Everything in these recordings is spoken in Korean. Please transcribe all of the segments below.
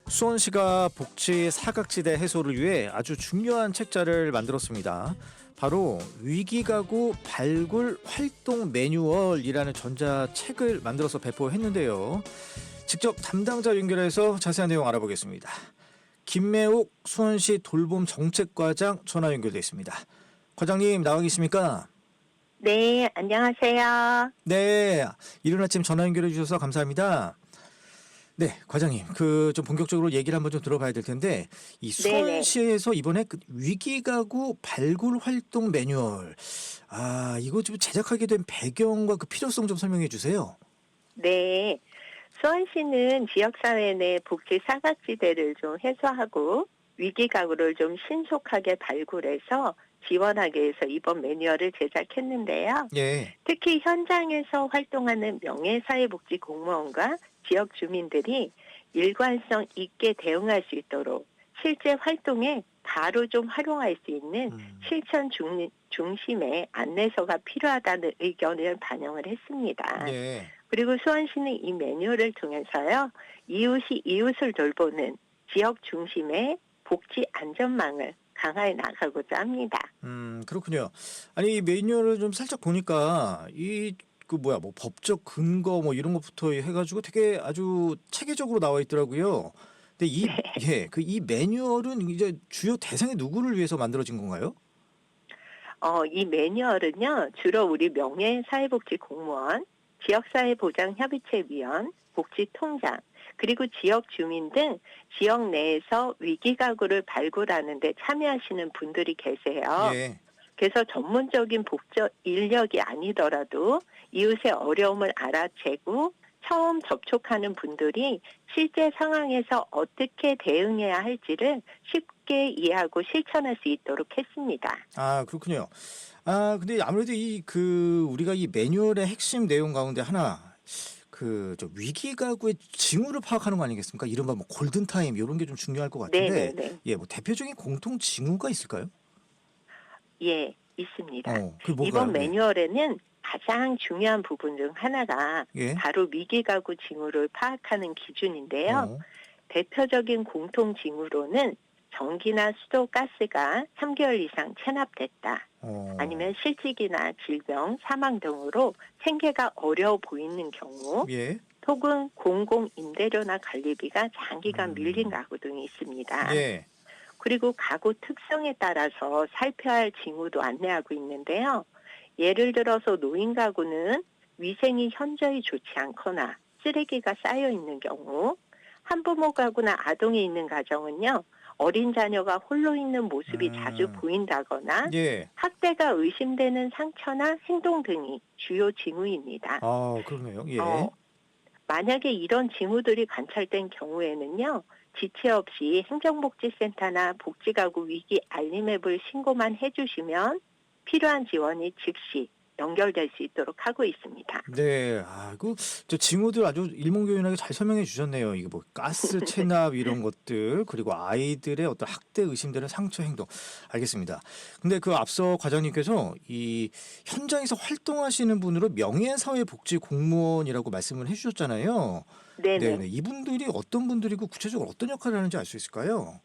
수원시가 복지 사각지대 해소를 위해 아주 중요한 책자를 만들었습니다. 바로 위기가구 발굴 활동 매뉴얼이라는 전자책을 만들어서 배포했는데요. 직접 담당자 연결해서 자세한 내용 알아보겠습니다. 김매옥 수원시 돌봄 정책과장 전화 연결돼 있습니다. 과장님 나와 계십니까? 네, 안녕하세요. 네, 이른 아침 전화 연결해 주셔서 감사합니다. 네, 과장님, 좀 본격적으로 얘기를 한번 좀 들어봐야 될 텐데, 이 네네. 수원시에서 이번에 위기가구 발굴 활동 매뉴얼, 이거 좀 제작하게 된 배경과 그 필요성 좀 설명해 주세요. 네. 수원시는 지역사회 내 복지 사각지대를 좀 해소하고 위기가구를 좀 신속하게 발굴해서 지원하기 위해서 이번 매뉴얼을 제작했는데요. 예. 특히 현장에서 활동하는 명예사회복지 공무원과 지역 주민들이 일관성 있게 대응할 수 있도록 실제 활동에 바로 좀 활용할 수 있는 실천 중심의 안내서가 필요하다는 의견을 반영을 했습니다. 예. 그리고 수원시는 이 매뉴얼을 통해서요, 이웃이 이웃을 돌보는 지역 중심의 복지 안전망을 강화해 나가고자 합니다. 그렇군요. 아니, 이 매뉴얼을 좀 살짝 보니까, 법적 근거 이런 것부터 해가지고 되게 아주 체계적으로 나와 있더라고요. 근데 이 매뉴얼은 이제 주요 대상이 누구를 위해서 만들어진 건가요? 이 매뉴얼은요, 주로 우리 명예사회복지 공무원, 지역사회보장협의체위원, 복지통장, 그리고 지역 주민 등 지역 내에서 위기가구를 발굴하는 데 참여하시는 분들이 계세요. 예. 그래서 전문적인 복적 인력이 아니더라도 이웃의 어려움을 알아채고 처음 접촉하는 분들이 실제 상황에서 어떻게 대응해야 할지를 쉽게 이해하고 실천할 수 있도록 했습니다. 그렇군요. 근데 아무래도 우리가 이 매뉴얼의 핵심 내용 가운데 하나, 위기가구의 징후를 파악하는 거 아니겠습니까? 이른바 골든타임, 이런 게 좀 중요할 것 같은데, 네네네. 대표적인 공통 징후가 있을까요? 예, 있습니다. 그게 이번 뭘까요? 네. 매뉴얼에는 가장 중요한 부분 중 하나가 예. 바로 위기가구 징후를 파악하는 기준인데요. 어. 대표적인 공통 징후로는 전기나 수도, 가스가 3개월 이상 체납됐다. 아니면 실직이나 질병, 사망 등으로 생계가 어려워 보이는 경우, 예. 혹은 공공임대료나 관리비가 장기간 밀린 가구 등이 있습니다. 예. 그리고 가구 특성에 따라서 살펴야 할 징후도 안내하고 있는데요. 예를 들어서 노인 가구는 위생이 현저히 좋지 않거나 쓰레기가 쌓여 있는 경우, 한부모 가구나 아동이 있는 가정은요, 어린 자녀가 홀로 있는 모습이 자주 보인다거나 예. 학대가 의심되는 상처나 행동 등이 주요 징후입니다. 그러네요. 예. 만약에 이런 징후들이 관찰된 경우에는요, 지체 없이 행정복지센터나 복지가구 위기 알림 앱을 신고만 해주시면 필요한 지원이 즉시 연결될 수 있도록 하고 있습니다. 네. 저 징후들 아주 일목요연하게 잘 설명해 주셨네요. 이게 가스 체납 이런 것들, 그리고 아이들의 어떤 학대 의심되는 상처 행동. 알겠습니다. 근데 앞서 과장님께서 이 현장에서 활동하시는 분으로 명예사회복지 공무원이라고 말씀을 해 주셨잖아요. 네네. 네네. 이분들이 어떤 분들이고 구체적으로 어떤 역할을 하는지 알 수 있을까요?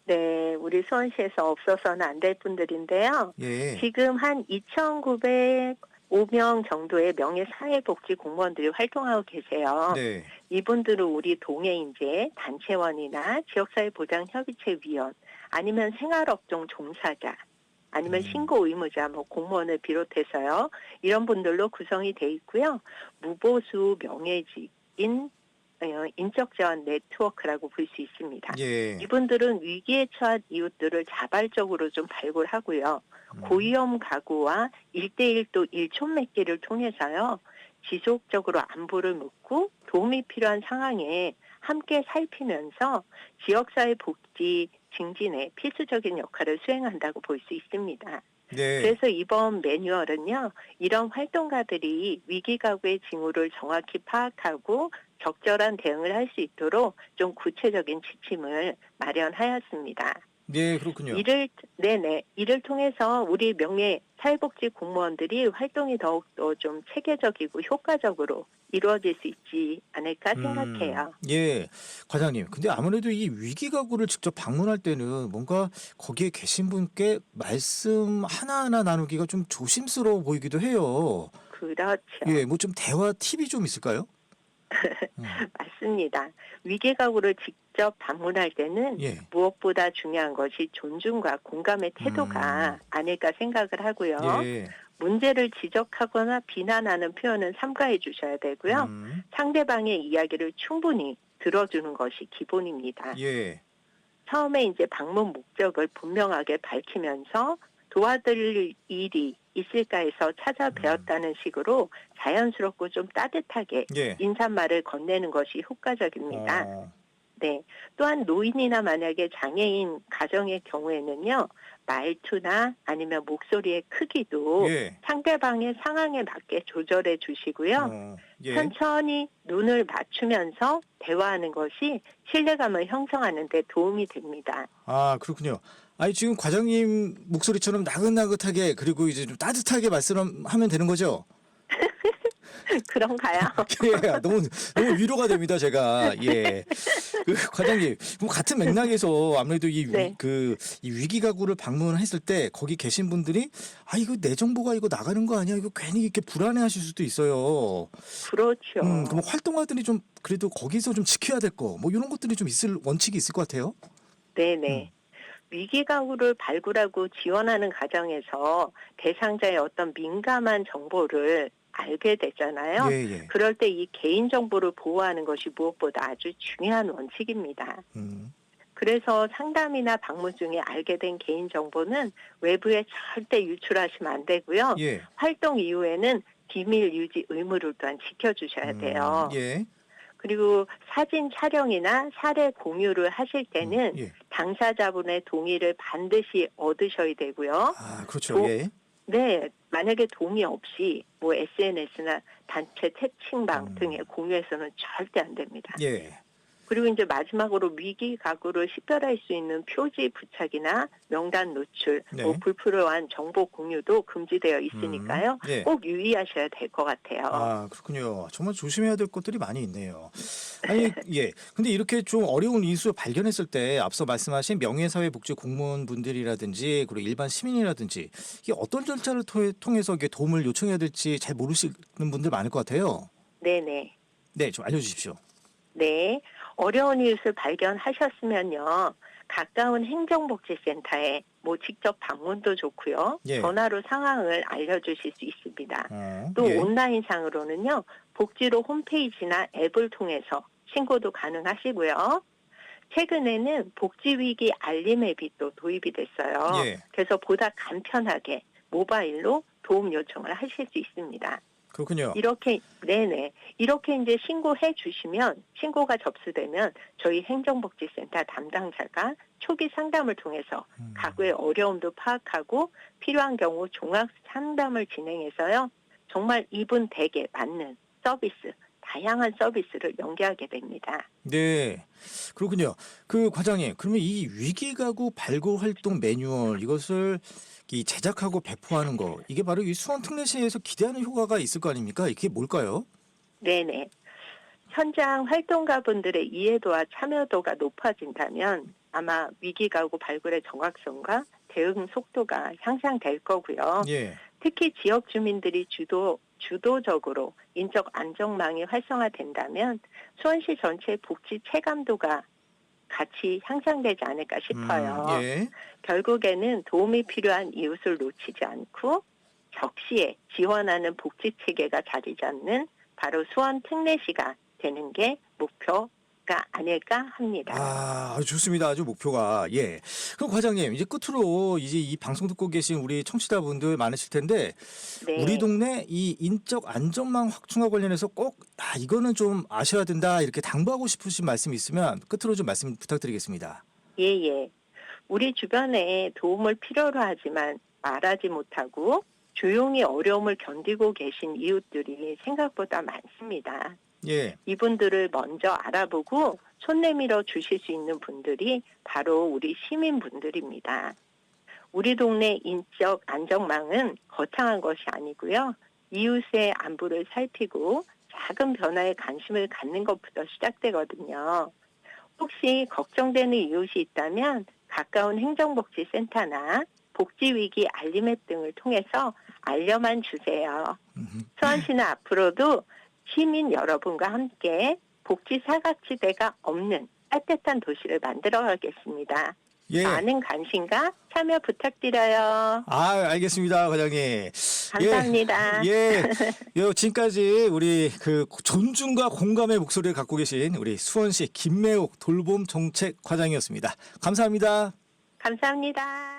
네, 우리 수원시에서 없어서는 안 될 분들인데요. 예. 지금 한 2,905명 정도의 명예사회복지 공무원들이 활동하고 계세요. 네. 이분들은 우리 동해 이제 단체원이나 지역사회보장협의체 위원, 아니면 생활업종 종사자, 아니면 신고 의무자, 공무원을 비롯해서요. 이런 분들로 구성이 돼 있고요. 무보수 명예직인 인적 제한 네트워크라고 볼 수 있습니다. 예. 이분들은 위기에 처한 이웃들을 자발적으로 좀 발굴하고요. 고위험 가구와 1대1 또 일촌 맺기를 통해서요. 지속적으로 안부를 묻고 도움이 필요한 상황에 함께 살피면서 지역사회 복지 증진에 필수적인 역할을 수행한다고 볼 수 있습니다. 네. 그래서 이번 매뉴얼은요, 이런 활동가들이 위기가구의 징후를 정확히 파악하고 적절한 대응을 할 수 있도록 좀 구체적인 지침을 마련하였습니다. 네, 그렇군요. 이를 통해서 우리 명예 사회복지 공무원들이 활동이 더욱더 좀 체계적이고 효과적으로 이루어질 수 있지 않을까 생각해요. 예, 과장님. 근데 아무래도 이 위기 가구를 직접 방문할 때는 뭔가 거기에 계신 분께 말씀 하나하나 나누기가 좀 조심스러워 보이기도 해요. 그렇죠. 예, 뭐 좀 대화 팁이 좀 있을까요? 음, 맞습니다. 위기 가구를 직접 방문할 때는 예, 무엇보다 중요한 것이 존중과 공감의 음, 태도가 아닐까 생각을 하고요. 예, 문제를 지적하거나 비난하는 표현은 삼가해 주셔야 되고요. 음, 상대방의 이야기를 충분히 들어주는 것이 기본입니다. 예, 처음에 이제 방문 목적을 분명하게 밝히면서 도와드릴 일이 있을까 해서 음, 찾아뵈었다는 식으로 자연스럽고 좀 따뜻하게 예, 인사말을 건네는 것이 효과적입니다. 어, 네. 또한 노인이나 만약에 장애인 가정의 경우에는요, 말투나 아니면 목소리의 크기도 예, 상대방의 상황에 맞게 조절해 주시고요. 예. 천천히 눈을 맞추면서 대화하는 것이 신뢰감을 형성하는 데 도움이 됩니다. 아, 그렇군요. 아니, 지금 과장님 목소리처럼 나긋나긋하게 그리고 이제 좀 따뜻하게 말씀하면 되는 거죠? 그런가요? 예, 너무 위로가 됩니다, 제가. 예. 그 과장님, 뭐 같은 맥락에서 아무래도 네. 이 위기 가구를 방문했을 때 거기 계신 분들이 아, 이거 내 정보가 이거 나가는 거 아니야? 이거 괜히 이렇게 불안해 하실 수도 있어요. 그럼 그렇죠. 활동가들이 좀 그래도 거기서 좀 지켜야 될 거, 뭐 이런 것들이 좀 원칙이 있을 것 같아요. 네네. 음, 위기 가구를 발굴하고 지원하는 과정에서 대상자의 어떤 민감한 정보를 알게 예, 되잖아요. 예. 그럴 때 이 개인 정보를 보호하는 것이 무엇보다 아주 중요한 원칙입니다. 음, 그래서 상담이나 방문 중에 알게 된 개인 정보는 외부에 절대 유출하시면 안 되고요. 예. 활동 이후에는 비밀 유지 의무를 또한 지켜주셔야 돼요. 예. 그리고 사진 촬영이나 사례 공유를 하실 때는 예. 당사자분의 동의를 반드시 얻으셔야 되고요. 아, 그렇죠. 도, 예. 네, 만약에 동의 없이 뭐 SNS나 단체 채팅방 등에 음, 공유해서는 절대 안 됩니다. 예. 그리고 이제 마지막으로 위기 가구를 식별할 수 있는 표지 부착이나 명단 노출, 뭐 네. 불필요한 정보 공유도 금지되어 있으니까요. 예. 꼭 유의하셔야 될 것 같아요. 아, 그렇군요. 정말 조심해야 될 것들이 많이 있네요. 아니, 예. 근데 이렇게 좀 어려운 이슈를 발견했을 때 앞서 말씀하신 명예사회복지 공무원분들이라든지 그리고 일반 시민이라든지 이게 어떤 절차를 통해서 이게 도움을 요청해야 될지 잘 모르시는 분들 많을 것 같아요. 네네. 네, 좀 알려주십시오. 네. 어려운 이웃을 발견하셨으면요. 가까운 행정복지센터에 뭐 직접 방문도 좋고요. 예. 전화로 상황을 알려주실 수 있습니다. 또 예. 온라인상으로는요. 복지로 홈페이지나 앱을 통해서 신고도 가능하시고요. 최근에는 복지위기 알림 앱이 또 도입이 됐어요. 예. 그래서 보다 간편하게 모바일로 도움 요청을 하실 수 있습니다. 그렇군요. 이렇게 이제 신고해 주시면 신고가 접수되면 저희 행정복지센터 담당자가 초기 상담을 통해서 가구의 어려움도 파악하고 필요한 경우 종합 상담을 진행해서요. 정말 이분 댁에 맞는 서비스, 다양한 서비스를 연계하게 됩니다. 네, 그렇군요. 그 과장님, 그러면 이 위기가구 발굴 활동 매뉴얼 이것을 이 제작하고 배포하는 거 이게 바로 이 수원 특례시에서 기대하는 효과가 있을 거 아닙니까? 이게 뭘까요? 네네. 현장 활동가분들의 이해도와 참여도가 높아진다면 아마 위기가구 발굴의 정확성과 대응 속도가 향상될 거고요. 예, 특히 지역 주민들이 주도적으로 인적 안정망이 활성화된다면 수원시 전체의 복지 체감도가 같이 향상되지 않을까 싶어요. 예. 결국에는 도움이 필요한 이웃을 놓치지 않고 적시에 지원하는 복지 체계가 자리 잡는 바로 수원 특례시가 되는 게 목표가 아닐까 합니다. 아, 아주 좋습니다. 아주 목표가. 예. 그럼 과장님, 이제 끝으로 이제 이 방송 듣고 계신 우리 청취자분들 많으실 텐데 우리 네, 동네 이 인적 안전망 확충과 관련해서 꼭 이거는 좀 아셔야 된다 이렇게 당부하고 싶으신 말씀 있으면 끝으로 좀 말씀 부탁드리겠습니다. 예. 우리 주변에 도움을 필요로 하지만 말하지 못하고 조용히 어려움을 견디고 계신 이웃들이 생각보다 많습니다. 예. 이분들을 먼저 알아보고 손 내밀어 주실 수 있는 분들이 바로 우리 시민분들입니다. 우리 동네 인적 안전망은 거창한 것이 아니고요. 이웃의 안부를 살피고 작은 변화에 관심을 갖는 것부터 시작되거든요. 혹시 걱정되는 이웃이 있다면 가까운 행정복지센터나 복지위기 알림앱 등을 통해서 알려만 주세요. 수원시는 앞으로도 시민 여러분과 함께 복지 사각지대가 없는 따뜻한 도시를 만들어 가겠습니다. 예. 많은 관심과 참여 부탁드려요. 아, 알겠습니다, 과장님. 감사합니다. 예. 지금까지 우리 그 존중과 공감의 목소리를 갖고 계신 우리 수원시 김매옥 돌봄 정책 과장이었습니다. 감사합니다. 감사합니다.